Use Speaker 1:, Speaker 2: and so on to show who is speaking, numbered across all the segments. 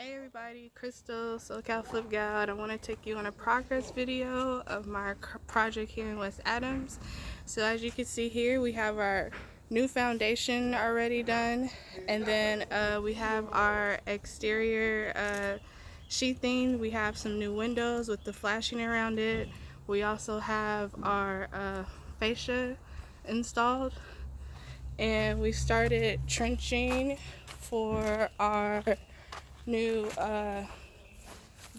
Speaker 1: Hey everybody, Crystal, SoCal Flip Gal. I want to take you on a progress video of my project here in West Adams. So as you can see here, we have our new foundation already done, and then we have our exterior sheathing. We have some new windows with the flashing around it. We also have our fascia installed, and we started trenching for our new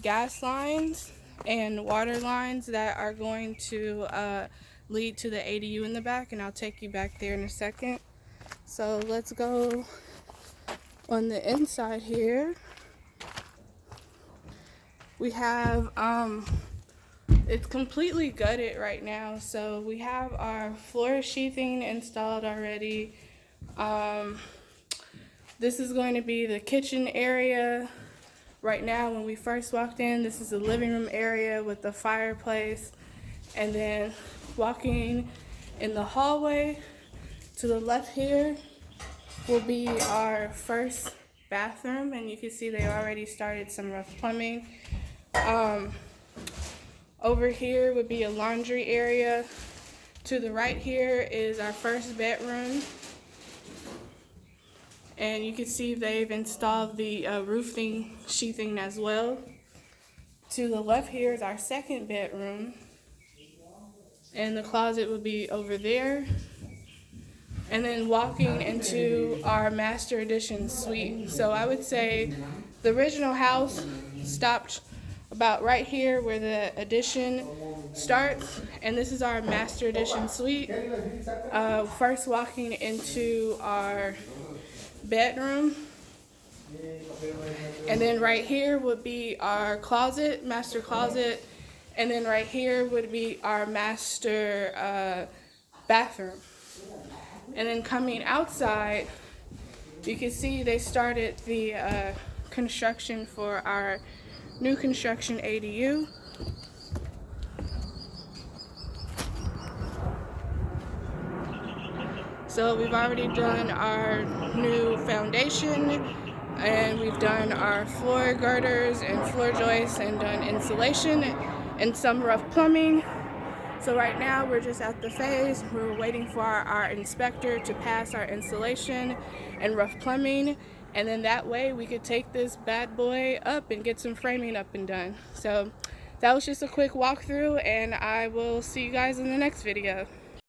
Speaker 1: gas lines and water lines that are going to lead to the ADU in the back, and I'll take you back there in a second. So let's go on the inside here. We have it's completely gutted right now, so we have our floor sheathing installed already. This is going to be the kitchen area. Right now, when we first walked in, this is the living room area with the fireplace. And then walking in the hallway to the left here will be our first bathroom. And you can see they already started some rough plumbing. Over here would be a laundry area. To the right here is our first bedroom. And you can see they've installed the roofing sheathing as well. To the left here is our second bedroom, and the closet would be over there. And then walking into our master edition suite. So I would say the original house stopped about right here where the addition starts, and this is our master edition suite. First walking into our bedroom, and then right here would be our closet, master closet, and then right here would be our master bathroom. And then coming outside, you can see they started the construction for our new construction ADU. So we've already done our new foundation, and we've done our floor girders and floor joists and done insulation and some rough plumbing. So right now we're just at the phase. We're waiting for our inspector to pass our insulation and rough plumbing, and then that way we could take this bad boy up and get some framing up and done. So that was just a quick walkthrough, and I will see you guys in the next video.